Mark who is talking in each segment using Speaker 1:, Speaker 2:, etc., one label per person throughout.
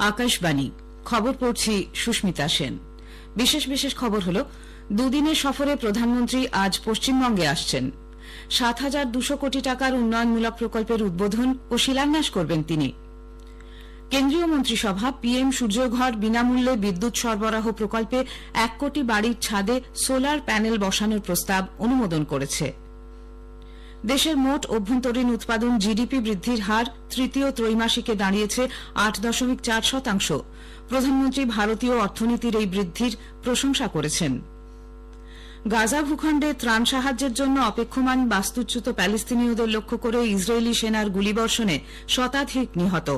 Speaker 1: আকাশবাণী খবর পড়ছি সুস্মিতা সেন। বিশেষ বিশেষ খবর হল, দুদিনের সফরে প্রধানমন্ত্রী আজ পশ্চিমবঙ্গে আসছেন। ৭,২০০ কোটি টাকার উন্নয়নমূলক প্রকল্পের উদ্বোধন ও শিলান্যাস করবেন তিনি। কেন্দ্রীয় মন্ত্রিসভা পিএম সূর্যঘর বিনামূল্যে বিদ্যুৎ সরবরাহ প্রকল্পে ১ কোটি বাড়ির ছাদে সোলার প্যানেল বসানোর প্রস্তাব অনুমোদন করেছে। দেশের মোট অভ্যন্তরীণ উৎপাদন জিডিপি বৃদ্ধির হার তৃতীয় ত্রৈমাসিকে দাঁড়িয়েছে ৮.৪%। প্রধানমন্ত্রী ভারতীয় অর্থনীতির এই বৃদ্ধির প্রশংসা করেছেন। গাজা ভূখণ্ডে ত্রাণ সাহায্যের জন্য অপেক্ষমান বাস্তুচ্যুত প্যালেস্তিনীয়দের লক্ষ্য করে ইসরায়েলি সেনার গুলিবর্ষণে শতাধিক নিহত।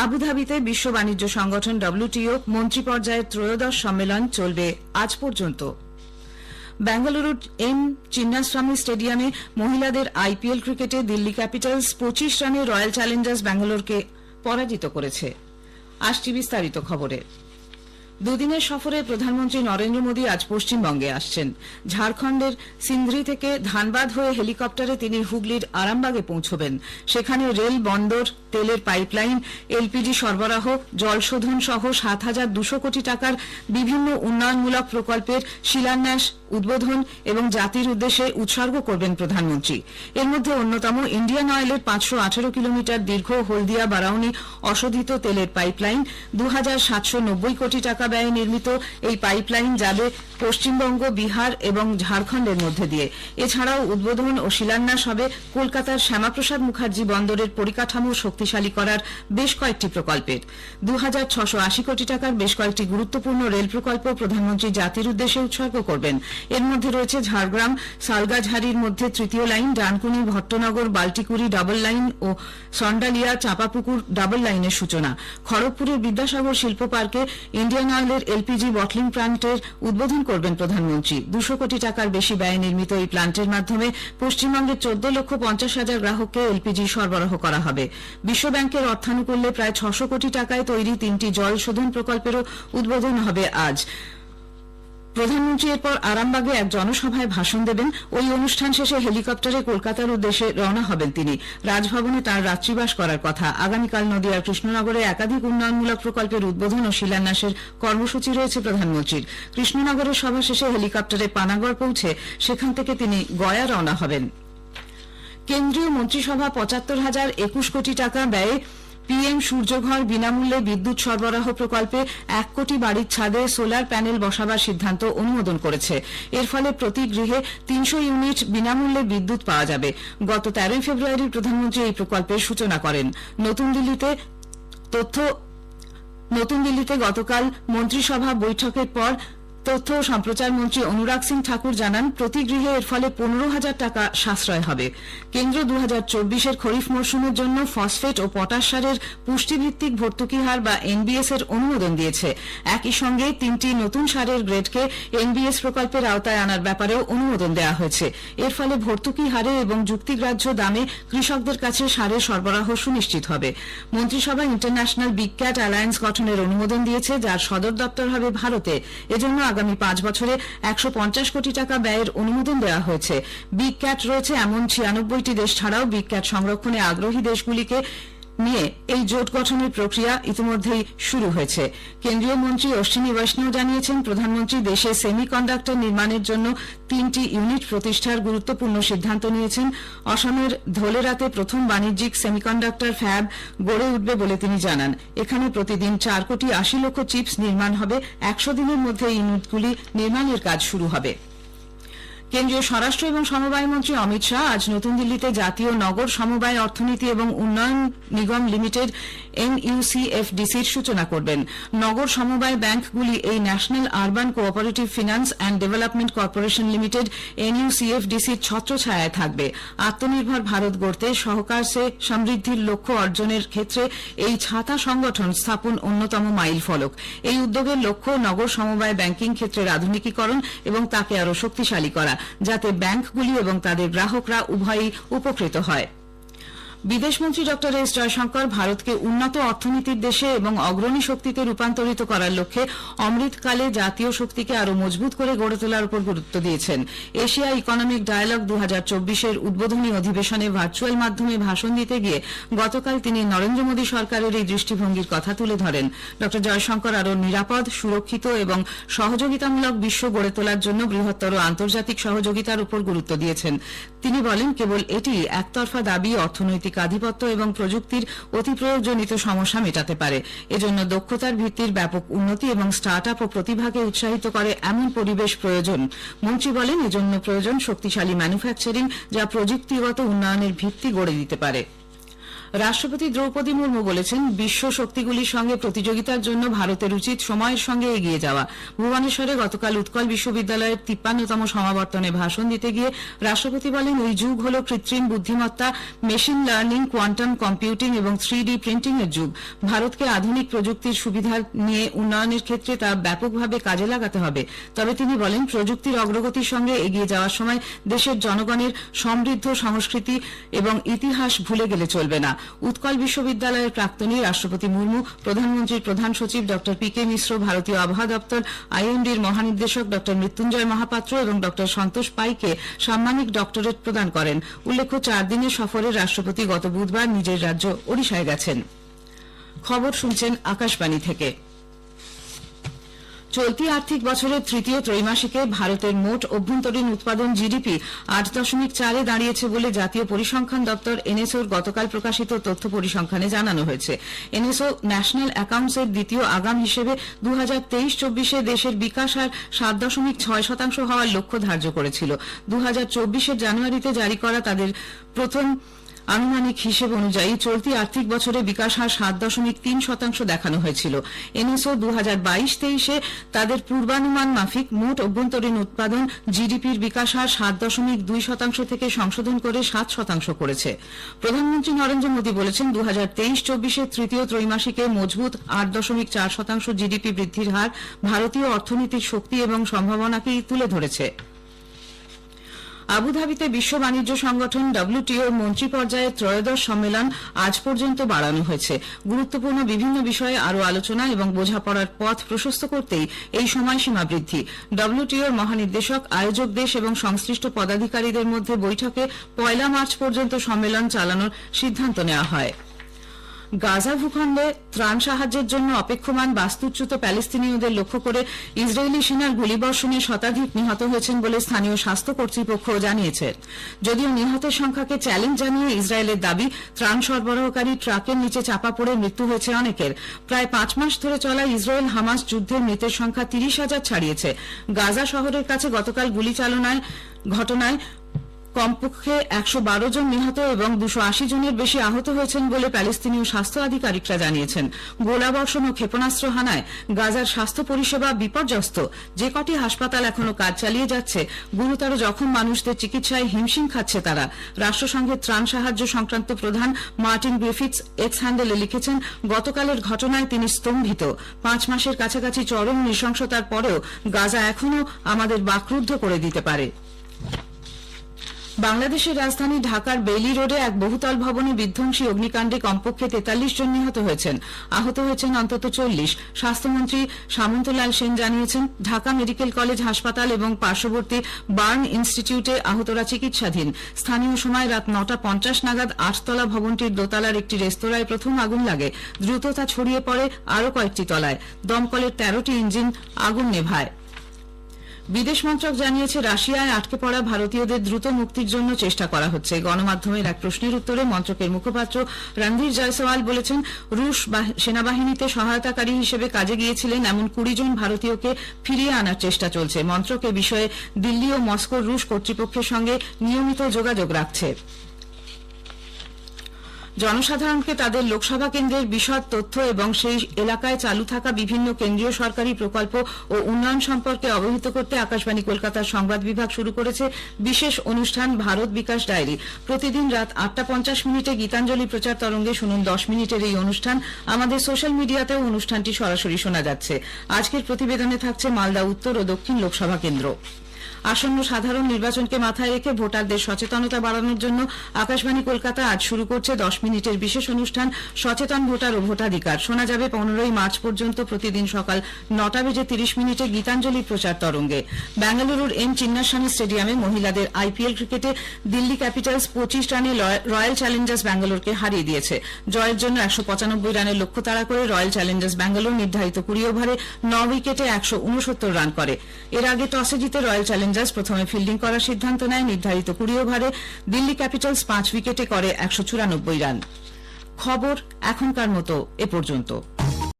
Speaker 1: আবুধাবিতে বিশ্ব বাণিজ্য সংগঠন ডব্লিউটিও মন্ত্রী পর্যায়ের ত্রয়োদশ সম্মেলন চলবে আজ পর্যন্ত। বেঙ্গালুরুর এম চিন্নাস্বামী স্টেডিয়ামে মহিলাদের আইপিএল ক্রিকেটে দিল্লি ক্যাপিটালস ২৫ রানে রয়্যাল চ্যালেঞ্জার্স ব্যাঙ্গালোরকে পরাজিত করেছে। আসছি বিস্তারিত খবরে। দুদিনের সফরে প্রধানমন্ত্রী নরেন্দ্র মোদী আজ পশ্চিমবঙ্গে আসছেন। ঝাড়খণ্ডের সিন্ধ্রি থেকে ধানবাদ হয়ে হেলিকপ্টারে তিনি হুগলির আরামবাগে পৌঁছবেন। সেখানে রেল, বন্দর, তেলের পাইপলাইন, এলপিজি সরবরাহ, জলশোধন সহ ৭,২০০ কোটি টাকার বিভিন্ন উন্নয়নমূলক প্রকল্পের শিলান্যাস, উদ্বোধন এবং জাতির উদ্দেশ্যে উৎসর্গ করবেন প্রধানমন্ত্রী। এর মধ্যে অন্যতম ইন্ডিয়ান অয়েলের ৫১৮ কিলোমিটার দীর্ঘ হলদিয়া বারাউনি অশোধিত তেলের পাইপলাইন। ২,৭৯০ কোটি টাকা ব্যয়ে নির্মিত এই পাইপলাইন যাবে পশ্চিমবঙ্গ, বিহার এবং ঝাড়খণ্ডের মধ্যে দিয়ে। এছাড়াও উদ্বোধন ও শিলান্যাস হবে কলকাতার শ্যামাপ্রসাদ মুখার্জি বন্দরের পরিকাঠামো শক্তিশালী করার বেশ কয়েকটি প্রকল্পের। ২,৬৮০ কোটি টাকার বেশ কয়েকটি গুরুত্বপূর্ণ রেল প্রকল্প প্রধানমন্ত্রী জাতির উদ্দেশ্যে উৎসর্গ করবেন। এর মধ্যে রয়েছে ঝাড়গ্রাম সালগাঝাড়ির মধ্যে তৃতীয় line, Dankuni Bhattanagar Baltikuri double line ও সন্ডালিয়া চাঁপাপুকুর ডাবল লাইনের সূচনা। খড়গপুরের বিদ্যাসাগর শিল্প পার্কে ইন্ডিয়ান অয়েলের এলপিজি বটলিং প্ল্যান্টের উদ্বোধন করবেন প্রধানমন্ত্রী। ২০০ কোটি টাকার বেশি ব্যয়ে নির্মিত এই প্ল্যান্টের মাধ্যমে পশ্চিমবঙ্গের ১৪,৫০,০০০ গ্রাহককে এলপিজি সরবরাহ করা হবে। বিশ্বব্যাংকের অর্থানুকূল্যে প্রায় ৬০০ কোটি টাকায় তৈরি ৩টি জল শোধন প্রকল্পেরও উদ্বোধন হবে আজ। প্রধানমন্ত্রী এরপর আরামবাগে এক জনসভায় ভাষণ দেবেন। ওই অনুষ্ঠান শেষে হেলিকপ্টারে কলকাতার উদ্দেশ্যে রওনা হবেন তিনি। রাজভবনে তাঁর রাত্রিবাস করার কথা। আগামীকাল নদিয়ার কৃষ্ণনগরে একাধিক উন্নয়নমূলক প্রকল্পের উদ্বোধন ও শিলান্যাসের কর্মসূচি রয়েছে প্রধানমন্ত্রীর। কৃষ্ণনগরের সভা শেষে হেলিকপ্টারে পানাগড় পৌঁছে সেখান থেকে তিনি গয়া রওনা হবেন। কেন্দ্রীয় মন্ত্রিসভা ৭৫,০২১ কোটি টাকা ব্যয়ে পিএম সূর্যঘর বিনামূল্যে বিদ্যুৎ সরবরাহ প্রকল্পে ১ কোটি বাড়ির ছাদে সোলার প্যানেল বসাবার সিদ্ধান্ত অনুমোদন করেছে। এর ফলে প্রতি গৃহে ৩০০ ইউনিট বিনামূল্যে বিদ্যুৎ পাওয়া যাবে। গত ১৩ ফেব্রুয়ারি প্রধানমন্ত্রী এই প্রকল্পের সূচনা করেন। নতুন দিল্লিতে গতকাল মন্ত্রিসভা বৈঠকের পর তথ্য ও সম্প্রচার মন্ত্রী অনুরাগ সিং ঠাকুর জানান, প্রতি গৃহে এর ফলে ১৫,০০০ টাকা সাশ্রয় হবে। কেন্দ্র ২০২৪-এর খরিফ মরশুমের জন্য ফসফেট ও পটাশ সারের পুষ্টিভিত্তিক ভর্তুকি হার বা এনবিএস এর অনুমোদন দিয়েছে। একই সঙ্গে ৩টি নতুন সারের গ্রেডকে এনবিএস প্রকল্পের আওতায় আনার ব্যাপারেও অনুমোদন দেওয়া হয়েছে। এর ফলে ভর্তুকি হারে এবং যুক্তিগ্রাহ্য দামে কৃষকদের কাছে সারের সরবরাহ সুনিশ্চিত হবে। মন্ত্রিসভা ইন্টারন্যাশনাল বিগ ক্যাট অ্যালায়েন্স গঠনের অনুমোদন দিয়েছে, যার সদর দপ্তর হবে ভারতে। এজন্য আগামী ৫ বছরে ১৫০ কোটি টাকা ব্যয়ের অনুমোদন দেওয়া হয়েছে। বিগ ক্যাট রয়েছে এমন ৯৬টি দেশ ছাড়াও বিগ ক্যাট সংরক্ষণে আগ্রহী দেশগুলিকে নিয়ে এই জোট গঠনের প্রক্রিয়া ইতিমধ্যেই শুরু হয়েছে। কেন্দ্রীয় মন্ত্রী অশ্বিনী বৈষ্ণব জানিয়েছেন, প্রধানমন্ত্রী দেশে সেমিকন্ডাক্টর নির্মাণের জন্য ৩টি ইউনিট প্রতিষ্ঠার গুরুত্বপূর্ণ সিদ্ধান্ত নিয়েছেন। অসমের ধোলেরাতে প্রথম বাণিজ্যিক সেমিকন্ডাক্টর ফ্যাব গড়ে উঠবে বলে তিনি জানান। এখানে প্রতিদিন ৪,৮০,০০,০০০ চিপস নির্মাণ হবে। ১০০ দিনের মধ্যে এই ইউনিটগুলি নির্মাণের কাজ শুরু হবে। কেন্দ্রীয় স্বরাষ্ট্র এবং সমবায় মন্ত্রী অমিত শাহ আজ নতুন দিল্লিতে জাতীয় নগর সমবায় অর্থনীতি এবং উন্নয়ন নিগম লিমিটেড NUCFDCর সূচনা করবেন। নগর সমবায় ব্যাংকগুলি এই National Urban Cooperative Finance and Development Corporation Limited NUCFDCর ছত্রছায়ায় থাকবে। আত্মনির্ভর ভারত গড়তে সহকার সে সমৃদ্ধির লক্ষ্য অর্জনের ক্ষেত্রে এই ছাতা সংগঠন স্থাপন অন্যতম মাইল ফলক। এই উদ্যোগের লক্ষ্য নগর সমবায় ব্যাংকিং ক্ষেত্রের আধুনিকীকরণ এবং তাকে আরও শক্তিশালী করা, যাতে ব্যাংকগুলি এবং তাদের গ্রাহকরা উভয়ই উপকৃত হয়। বিদেশমন্ত্রী ডক্টর এস জয়শঙ্কর ভারতকে উন্নত অর্থনীতির দেশে এবং অগ্রণী শক্তিতে রূপান্তরিত করার লক্ষ্যে অমৃতকালে জাতীয় শক্তিকে আরও মজবুত করে গড়ে তোলার উপর গুরুত্ব দিয়েছেন। এশিয়া ইকোনমিক ডায়ালগ 2024-এর উদ্বোধনী অধিবেশনে ভার্চুয়াল মাধ্যমে ভাষণ দিতে গিয়ে গতকাল তিনি নরেন্দ্র মোদী সরকারের এই দৃষ্টিভঙ্গির কথা তুলে ধরেন। ডক্টর জয়শঙ্কর আরও নিরাপদ, সুরক্ষিত এবং সহযোগিতামূলক বিশ্ব গড়ে তোলার জন্য বৃহত্তর আন্তর্জাতিক সহযোগিতার উপর গুরুত্ব দিয়েছেন। তিনি বলেন, কেবল এটি একতরফা দাবি অর্থনৈতিক আধিপত্য এবং প্রযুক্তির অতিপ্রয়োগজনিত সমস্যা মেটাতে পারে। এজন্য দক্ষতার ভিত্তির ব্যাপক উন্নতি এবং স্টার্ট আপ ও প্রতিভাকে উৎসাহিত করে এমন পরিবেশ প্রয়োজন। মন্ত্রী বলেন, এজন্য প্রয়োজন শক্তিশালী ম্যানুফ্যাকচারিং, যা প্রযুক্তিগত উন্নয়নের ভিত্তি গড়ে দিতে পারে। রাষ্ট্রপতি দ্রৌপদী মুর্মু বলেছেন, বিশ্ব শক্তিগুলির সঙ্গে প্রতিযোগিতার জন্য ভারতের উচিত সময়ের সঙ্গে এগিয়ে যাওয়া। ভুবনেশ্বরে গতকাল উৎকল বিশ্ববিদ্যালয়ের 53তম সমাবর্তনে ভাষণ দিতে গিয়ে রাষ্ট্রপতি বলেন, এই যুগ হল কৃত্রিম বুদ্ধিমত্তা, মেশিন লার্নিং, কোয়ান্টাম কম্পিউটিং এবং 3D প্রিন্টিং এর যুগ। ভারতকে আধুনিক প্রযুক্তির সুবিধা নিয়ে উন্নয়নের ক্ষেত্রে তা ব্যাপকভাবে কাজে লাগাতে হবে। তবে তিনি বলেন, প্রযুক্তির অগ্রগতির সঙ্গে এগিয়ে যাওয়ার সময় দেশের জনগণের সমৃদ্ধ সংস্কৃতি এবং ইতিহাস ভুলে গেলে চলবে না। উৎকল বিশ্ববিদ্যালয়ের প্রাক্তনী রাষ্ট্রপতি মুর্মু প্রধানমন্ত্রীর প্রধান সচিব ড পি.কে. মিশ্র, ভারতীয় আবহাওয়া দপ্তর আইএমডির মহানির্দেশক ড মৃত্যুঞ্জয় মহাপাত্র এবং ড সন্তোষ পাইকে সাম্মানিক ডক্টরেট প্রদান করেন। উল্লেখ্য, 4 দিনের সফরে রাষ্ট্রপতি গত বুধবার নিজের রাজ্য ওড়িশায় গেছেন। খবর শুনছেন আকাশবাণী থেকে। চলতি আর্থিক বছরের তৃতীয় ত্রৈমাসিকে ভারতের মোট অভ্যন্তরীণ উৎপাদন জিডিপি 8.4-এ দাঁড়িয়েছে বলে জাতীয় পরিসংখ্যান দপ্তর এনএসওর গতকাল প্রকাশিত তথ্য পরিসংখ্যানে জানানো হয়েছে। এনএসও ন্যাশনাল অ্যাকাউন্টসের দ্বিতীয় আগাম হিসেবে 2023-24-এ দেশের বিকাশ হার 7.6% হওয়ার লক্ষ্য ধার্য করেছিল। 2024-এর জানুয়ারিতে জারি করা তাদের প্রথম আনুমানিক হিসেব অনুযায়ী চলতি আর্থিক বছরে বিকাশ হার 7.3% দেখানো হয়েছিল। এনএসও 2022-23-এ তাদের পূর্বানুমান মাফিক মোট অভ্যন্তরীণ উৎপাদন জিডিপির বিকাশ হার 7.2% থেকে সংশোধন করে 7% করেছে। প্রধানমন্ত্রী নরেন্দ্র মোদী বলেছেন, 2023-24-এর তৃতীয় ত্রৈমাসিকে মজবুত 8.4% জিডিপি বৃদ্ধির হার ভারতীয় অর্থনীতির শক্তি এবং সম্ভাবনাকেই তুলে ধরেছে। আবুধাবিতে বিশ্ব বাণিজ্য সংগঠন ডব্লিউটিওর মন্ত্রী পর্যায়ের ত্রয়োদশ সম্মেলন আজ পর্যন্ত বাড়ানো হয়েছে। গুরুত্বপূর্ণ বিভিন্ন বিষয়ে আরও আলোচনা এবং বোঝাপড়ার পথ প্রশস্ত করতেই এই সময়সীমা বৃদ্ধি। ডব্লিউটিওর মহানির্দেশক, আয়োজক দেশ এবং সংশ্লিষ্ট পদাধিকারীদের মধ্যে বৈঠকে 1 মার্চ পর্যন্ত সম্মেলন চালানোর সিদ্ধান্ত নেওয়া হয়। গাজা ভূখণ্ডে ত্রাণ সাহায্যের জন্য অপেক্ষমান বাস্তুচ্যুত প্যালেস্তিনীয়দের লক্ষ্য করে ইসরায়েলি সেনার গুলিবর্ষণে শতাধিক নিহত হয়েছেন বলে স্থানীয় স্বাস্থ্য কর্তৃপক্ষ জানিয়েছে। যদিও নিহতের সংখ্যাকে চ্যালেঞ্জ জানিয়ে ইসরায়েলের দাবি, ত্রাণ সরবরাহকারী ট্রাকের নিচে চাপা পড়ে মৃত্যু হয়েছে অনেকের। প্রায় 5 মাস ধরে চলা ইসরায়েল হামাস যুদ্ধের মৃতের সংখ্যা 30,000 ছাড়িয়েছে। গাজা শহরের কাছে গতকাল গুলি চালনায় ঘটনায় কমপক্ষে 112 জন নিহত এবং 280 জনের বেশি আহত হয়েছেন বলে প্যালেস্তিনীয় স্বাস্থ্য আধিকারিকরা জানিয়েছেন। গোলাবর্ষণ ও ক্ষেপণাস্ত্র হানায় গাজার স্বাস্থ্য পরিষেবা বিপর্যস্ত। যে কটি হাসপাতাল এখনো কাজ চালিয়ে যাচ্ছে, গুরুতর জখম মানুষদের চিকিৎসায় হিমশিম খাচ্ছে তারা। রাষ্ট্রসংঘের ত্রাণ সাহায্য সংক্রান্ত প্রধান মার্টিন গ্রিফিথস এক্স হ্যান্ডেলে লিখেছেন, গতকালের ঘটনায় তিনি স্তম্ভিত। 5 মাসের কাছাকাছি চরম নৃশংসতার পরেও গাজা এখনও আমাদের বাকরুদ্ধ করে দিতে পারে। বাংলাদেশের রাজধানী ঢাকার বেইলি রোডে এক বহুতল ভবনে বিধ্বংসী অগ্নিকাণ্ডে কমপক্ষে 43 জন নিহত হয়েছেন। আহত হয়েছেন অন্তত 40। স্বাস্থ্যমন্ত্রী সামন্তলাল সেন জানিয়েছেন, ঢাকা মেডিকেল কলেজ হাসপাতাল এবং পার্শ্ববর্তী বার্ন ইনস্টিটিউটে আহতরা চিকিৎসাধীন। স্থানীয় সময় রাত 9:50 নাগাদ 8তলা ভবনটির দোতলার একটি রেস্তোরাঁয় প্রথম আগুন লাগে। দ্রুত তা ছড়িয়ে পড়ে আরও কয়েকটি তলায়। দমকলের 13টি ইঞ্জিন আগুন নেভায়। বিদেশ মন্ত্রক জানিয়েছে, রাশিয়ায় আটকে পড়া ভারতীয়দের দ্রুত মুক্তির জন্য চেষ্টা করা হচ্ছে। গণমাধ্যমের এক প্রশ্নের উত্তরে মন্ত্রকের মুখপাত্র রণধীর জয়সওয়াল বলেছেন, রুশ সেনাবাহিনীতে সহায়তাকারী হিসেবে কাজে গিয়েছিলেন এমন 20 জন ভারতীয়কে ফিরিয়ে আনার চেষ্টা চলছে। মন্ত্রক এ বিষয়ে দিল্লি ও মস্কোর রুশ কর্তৃপক্ষের সঙ্গে নিয়মিত যোগাযোগ রাখছে। জনসাধারণকে তাদের লোকসভা কেন্দ্রের বিশদ তথ্য এবং সেই এলাকায় চালু থাকা বিভিন্ন কেন্দ্রীয় সরকারি প্রকল্প ও উন্নয়ন সম্পর্কে অবহিত করতে আকাশবাণী কলকাতার সংবাদ বিভাগ শুরু করেছে বিশেষ অনুষ্ঠান ভারত বিকাশ ডায়েরি। প্রতিদিন রাত 8:50 গীতাঞ্জলি প্রচার তরঙ্গে শুনুন 10 মিনিটের এই অনুষ্ঠান। আমাদের সোশ্যাল মিডিয়াতেও অনুষ্ঠানটি সরাসরি শোনা যাচ্ছে। আজকের প্রতিবেদনে থাকছে মালদা উত্তর ও দক্ষিণ লোকসভা কেন্দ্র। আসন্ন সাধারণ নির্বাচনকে মাথায় রেখে ভোটারদের সচেতনতা বাড়ানোর জন্য আকাশবাণী কলকাতা আজ শুরু করছে 10 মিনিটের বিশেষ অনুষ্ঠান সচেতন ভোটার ও ভোটাধিকার। শোনা যাবে 15ই মার্চ পর্যন্ত প্রতিদিন সকাল 9:30 গীতাঞ্জলি প্রচার তরঙ্গে। বেঙ্গালুরুর এম চিন্নাস্বামী স্টেডিয়ামে মহিলাদের আইপিএল ক্রিকেটে দিল্লি ক্যাপিটালস 25 রানে রয়্যাল চ্যালেঞ্জার্স ব্যাঙ্গালোরকে হারিয়ে দিয়েছে। জয়ের জন্য 195 রানের লক্ষ্য তাড়া করে রয়্যাল চ্যালেঞ্জার্স ব্যাঙ্গালোর নির্ধারিত 20 ওভারে 9 উইকেটে 169 রান করে। এর আগে টসে জিতে রয়্যাল চ্যালেঞ্জার্স প্রথমে ফিল্ডিং করার সিদ্ধান্ত নেয়। নির্ধারিত 20 ওভারে দিল্লি ক্যাপিটালস 5 উইকেটে করে 194 রান। খবর এখনকার মতো এ পর্যন্ত।